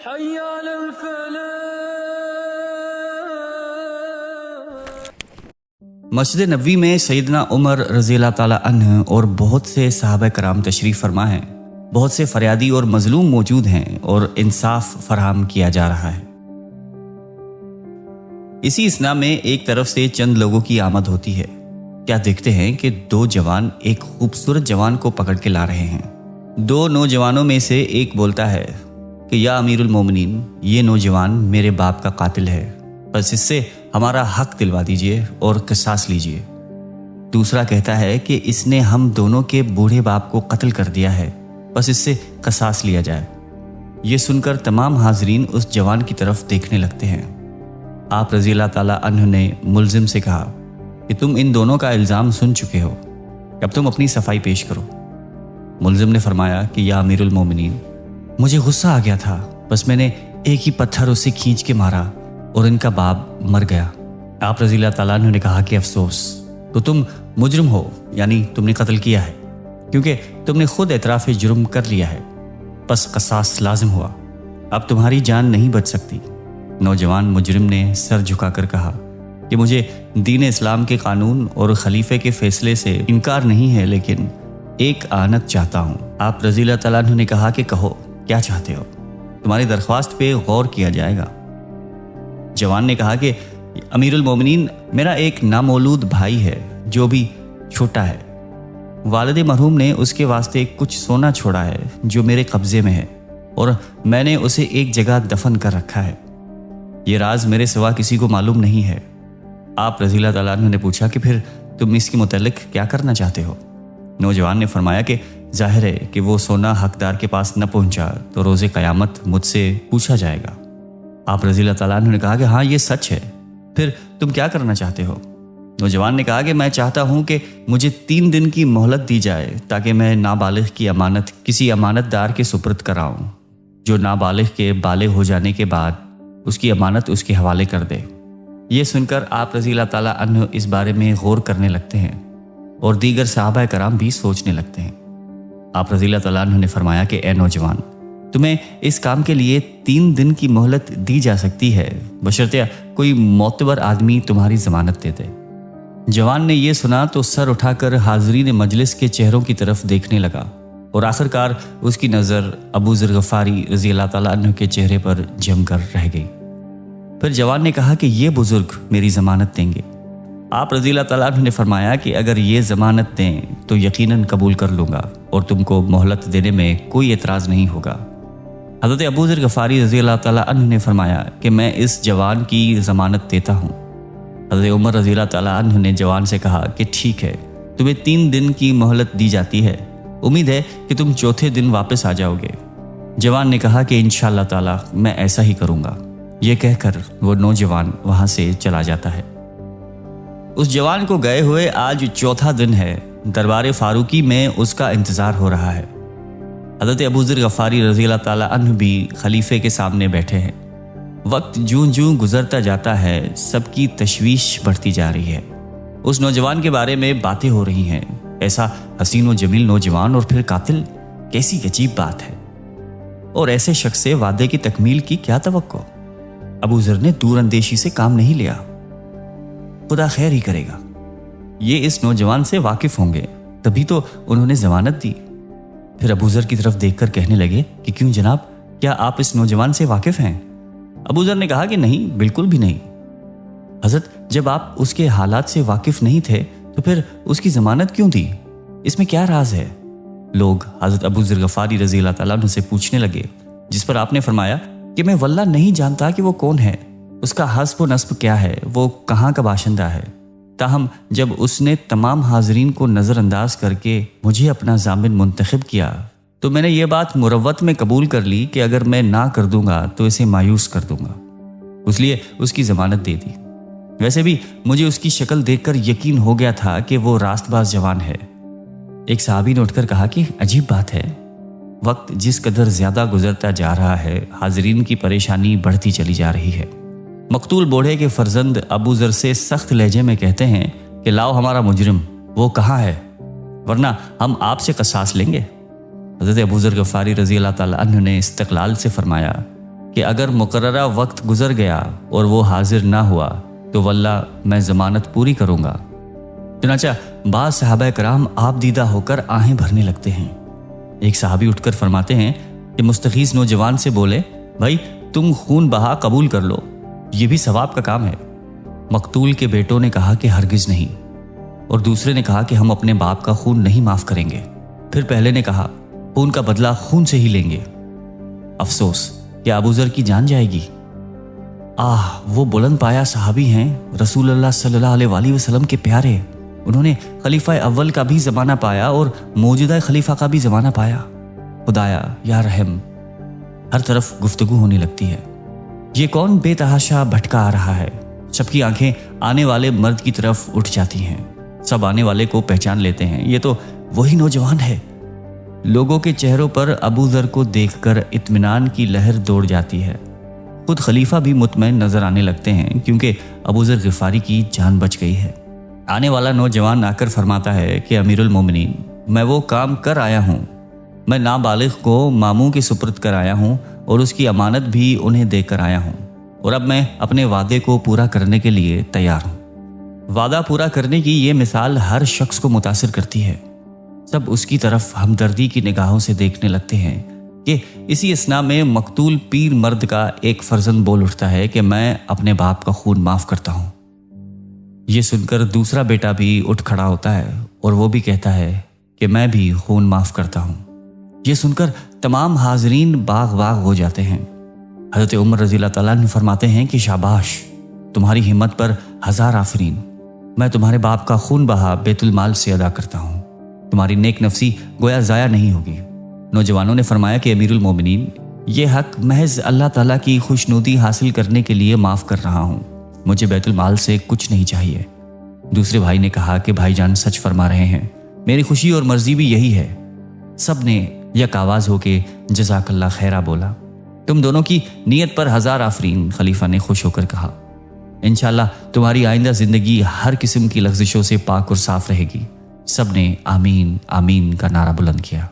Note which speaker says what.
Speaker 1: حي على الفلاح۔
Speaker 2: مسجد نبوی میں سیدنا عمر رضی اللہ تعالیٰ عنہ اور بہت سے صحابہ کرام تشریف فرما ہیں۔ بہت سے فریادی اور مظلوم موجود ہیں اور انصاف فراہم کیا جا رہا ہے۔ اسی اثنا میں ایک طرف سے چند لوگوں کی آمد ہوتی ہے۔ کیا دیکھتے ہیں کہ دو جوان ایک خوبصورت جوان کو پکڑ کے لا رہے ہیں۔ دو نوجوانوں میں سے ایک بولتا ہے کہ یا امیر المومنین، یہ نوجوان میرے باپ کا قاتل ہے، بس اس سے ہمارا حق دلوا دیجئے اور قصاص لیجئے۔ دوسرا کہتا ہے کہ اس نے ہم دونوں کے بوڑھے باپ کو قتل کر دیا ہے، بس اس سے قصاص لیا جائے۔ یہ سن کر تمام حاضرین اس جوان کی طرف دیکھنے لگتے ہیں۔ آپ رضی اللہ تعالیٰ عنہ نے ملزم سے کہا کہ تم ان دونوں کا الزام سن چکے ہو، اب تم اپنی صفائی پیش کرو۔ ملزم نے فرمایا کہ یا امیر المومنین، مجھے غصہ آ گیا تھا، بس میں نے ایک ہی پتھر اسے کھینچ کے مارا اور ان کا باپ مر گیا۔ آپ رضی اللہ تعالیٰ عنہ نے کہا کہ افسوس، تو تم مجرم ہو، یعنی تم نے قتل کیا ہے، کیونکہ تم نے خود اعتراف جرم کر لیا ہے، بس قصاص لازم ہوا، اب تمہاری جان نہیں بچ سکتی۔ نوجوان مجرم نے سر جھکا کر کہا کہ مجھے دین اسلام کے قانون اور خلیفے کے فیصلے سے انکار نہیں ہے، لیکن ایک آنت چاہتا ہوں۔ آپ رضی اللہ تعالیٰ عنہ نے کہا کہ کہو کیا چاہتے ہو، تمہاری درخواست پہ غور کیا جائے گا۔ جوان نے کہا کہ امیر المومنین، میرا ایک نامولود بھائی ہے جو بھی چھوٹا ہے۔ والد مرحوم نے اس کے واسطے کچھ سونا چھوڑا ہے جو میرے قبضے میں ہے، اور میں نے اسے ایک جگہ دفن کر رکھا ہے۔ یہ راز میرے سوا کسی کو معلوم نہیں ہے۔ آپ رضی اللہ تعالیٰ عنہ نے پوچھا کہ پھر تم اس کے متعلق کیا کرنا چاہتے ہو؟ نوجوان نے فرمایا کہ ظاہر ہے کہ وہ سونا حقدار کے پاس نہ پہنچا تو روز قیامت مجھ سے پوچھا جائے گا۔ آپ رضی اللہ تعالیٰ عنہ نے کہا کہ ہاں یہ سچ ہے، پھر تم کیا کرنا چاہتے ہو؟ نوجوان نے کہا کہ میں چاہتا ہوں کہ مجھے 3 دن کی مہلت دی جائے تاکہ میں نابالغ کی امانت کسی امانت دار کے سپرد کراؤں، جو نابالغ کے بالغ ہو جانے کے بعد اس کی امانت اس کے حوالے کر دے۔ یہ سن کر آپ رضی اللہ تعالیٰ عنہ اس بارے میں غور کرنے لگتے ہیں اور دیگر صحابہ کرام بھی سوچنے لگتے ہیں۔ آپ رضی اللہ تعالیٰ عنہ نے فرمایا کہ اے نوجوان، تمہیں اس کام کے لیے 3 دن کی مہلت دی جا سکتی ہے، بشرطیہ کوئی معتبر آدمی تمہاری ضمانت دے دے۔ جوان نے یہ سنا تو سر اٹھا کر حاضرین مجلس کے چہروں کی طرف دیکھنے لگا، اور آخرکار اس کی نظر ابو ذر غفاری رضی اللہ تعالیٰ عنہ کے چہرے پر جم کر رہ گئی۔ پھر جوان نے کہا کہ یہ بزرگ میری ضمانت دیں گے۔ آپ رضی اللہ تعالیٰ عنہ نے فرمایا کہ اگر یہ ضمانت دیں تو یقیناً قبول کر لوں گا اور تم کو مہلت دینے میں کوئی اعتراض نہیں ہوگا۔ حضرت ابو ذر غفاری رضی اللہ تعالیٰ عنہ نے فرمایا کہ میں اس جوان کی ضمانت دیتا ہوں۔ حضرت عمر رضی اللہ تعالیٰ عنہ نے جوان سے کہا کہ ٹھیک ہے، تمہیں 3 دن کی مہلت دی جاتی ہے، امید ہے کہ تم چوتھے دن واپس آ جاؤ گے۔ جوان نے کہا کہ انشاءاللہ تعالیٰ میں ایسا ہی کروں گا۔ یہ کہہ کر وہ نوجوان وہاں سے چلا جاتا ہے۔ اس جوان کو گئے ہوئے آج 4تھا دن ہے۔ دربار فاروقی میں اس کا انتظار ہو رہا ہے۔ حضرت ابو ذر غفاری رضی اللہ تعالیٰ عنہ بھی خلیفے کے سامنے بیٹھے ہیں۔ وقت جوں جوں گزرتا جاتا ہے، سب کی تشویش بڑھتی جا رہی ہے۔ اس نوجوان کے بارے میں باتیں ہو رہی ہیں، ایسا حسین و جمیل نوجوان اور پھر قاتل، کیسی عجیب بات ہے، اور ایسے شخص سے وعدے کی تکمیل کی کیا توقع؟ ابو ذر نے دور اندیشی سے کام نہیں لیا، خدا خیر ہی کرے گا، یہ اس نوجوان سے واقف ہوں گے، تبھی تو انہوں نے ضمانت دی۔ پھر ابو ذر کی طرف دیکھ کر کہنے لگے کہ کیوں جناب، کیا آپ اس نوجوان سے واقف ہیں؟ ابو ذر نے کہا کہ نہیں، بالکل بھی نہیں۔ حضرت، جب آپ اس کے حالات سے واقف نہیں تھے تو پھر اس کی ضمانت کیوں دی؟ اس میں کیا راز ہے؟ لوگ حضرت ابو ذر غفاری رضی اللہ تعالیٰ عنہ سے پوچھنے لگے، جس پر آپ نے فرمایا کہ میں واللہ نہیں جانتا کہ وہ کون ہے، اس کا حسب و نسب کیا ہے، وہ کہاں کا باشندہ ہے۔ تاہم جب اس نے تمام حاضرین کو نظر انداز کر کے مجھے اپنا ضامن منتخب کیا تو میں نے یہ بات مروت میں قبول کر لی کہ اگر میں نہ کر دوں گا تو اسے مایوس کر دوں گا، اس لیے اس کی ضمانت دے دی۔ ویسے بھی مجھے اس کی شکل دیکھ کر یقین ہو گیا تھا کہ وہ راست باز جوان ہے۔ ایک صحابی نے اٹھ کر کہا کہ عجیب بات ہے، وقت جس قدر زیادہ گزرتا جا رہا ہے، حاضرین کی پریشانی بڑھتی چلی جا رہی ہے۔ مقتول بوڑھے کے فرزند ابو ذر سے سخت لہجے میں کہتے ہیں کہ لاؤ ہمارا مجرم، وہ کہاں ہے، ورنہ ہم آپ سے قصاص لیں گے۔ حضرت ابو ذر غفاری رضی اللہ تعالیٰ عنہ نے استقلال سے فرمایا کہ اگر مقررہ وقت گزر گیا اور وہ حاضر نہ ہوا تو واللہ میں ضمانت پوری کروں گا۔ چنانچہ بعض صحابہ کرام آپ دیدہ ہو کر آہیں بھرنے لگتے ہیں۔ ایک صحابی اٹھ کر فرماتے ہیں کہ مستغیث نوجوان سے بولے، بھائی تم خون بہا قبول کر لو، یہ بھی ثواب کا کام ہے۔ مقتول کے بیٹوں نے کہا کہ ہرگز نہیں، اور دوسرے نے کہا کہ ہم اپنے باپ کا خون نہیں معاف کریں گے۔ پھر پہلے نے کہا خون کا بدلہ خون سے ہی لیں گے۔ افسوس کہ ابو ذر کی جان جائے گی۔ وہ بلند پایا صحابی ہیں، رسول اللہ صلی اللہ علیہ وآلہ وسلم کے پیارے۔ انہوں نے خلیفہ اول کا بھی زمانہ پایا اور موجودہ خلیفہ کا بھی زمانہ پایا۔ خدایا یا رحم، ہر طرف گفتگو ہونے لگتی ہے۔ یہ کون بے تحاشا بھٹکا آ رہا ہے؟ سب کی آنکھیں آنے والے مرد کی طرف اٹھ جاتی ہیں۔ سب آنے والے کو پہچان لیتے ہیں، یہ تو وہی نوجوان ہے۔ لوگوں کے چہروں پر ابو ذر کو دیکھ کر اطمینان کی لہر دوڑ جاتی ہے۔ خود خلیفہ بھی مطمئن نظر آنے لگتے ہیں کیونکہ ابو ذر غفاری کی جان بچ گئی ہے۔ آنے والا نوجوان آ کر فرماتا ہے کہ امیر المومنین، میں وہ کام کر آیا ہوں، میں نابالغ کو ماموں کے سپرد کر آیا ہوں اور اس کی امانت بھی انہیں دے کر آیا ہوں، اور اب میں اپنے وعدے کو پورا کرنے کے لیے تیار ہوں۔ وعدہ پورا کرنے کی یہ مثال ہر شخص کو متاثر کرتی ہے۔ سب اس کی طرف ہمدردی کی نگاہوں سے دیکھنے لگتے ہیں کہ اسی اثنا میں مقتول پیر مرد کا ایک فرزند بول اٹھتا ہے کہ میں اپنے باپ کا خون معاف کرتا ہوں۔ یہ سن کر دوسرا بیٹا بھی اٹھ کھڑا ہوتا ہے اور وہ بھی کہتا ہے کہ میں بھی خون معاف کرتا ہوں۔ یہ سن کر تمام حاضرین باغ باغ ہو جاتے ہیں۔ حضرت عمر رضی اللہ تعالیٰ عنہ فرماتے ہیں کہ شاباش، تمہاری ہمت پر 1000 آفرین، میں تمہارے باپ کا خون بہا بیت المال سے ادا کرتا ہوں، تمہاری نیک نفسی گویا ضائع نہیں ہوگی۔ نوجوانوں نے فرمایا کہ امیر المومنین، یہ حق محض اللہ تعالیٰ کی خوشنودی حاصل کرنے کے لیے معاف کر رہا ہوں، مجھے بیت المال سے کچھ نہیں چاہیے۔ دوسرے بھائی نے کہا کہ بھائی جان سچ فرما رہے ہیں، میری خوشی اور مرضی بھی یہی ہے۔ سب نے یک آواز ہو کے جزاک اللہ خیرہ بولا۔ تم دونوں کی نیت پر 1000 آفرین، خلیفہ نے خوش ہو کر کہا۔ انشاءاللہ تمہاری آئندہ زندگی ہر قسم کی لغزشوں سے پاک اور صاف رہے گی۔ سب نے آمین آمین کا نعرہ بلند کیا۔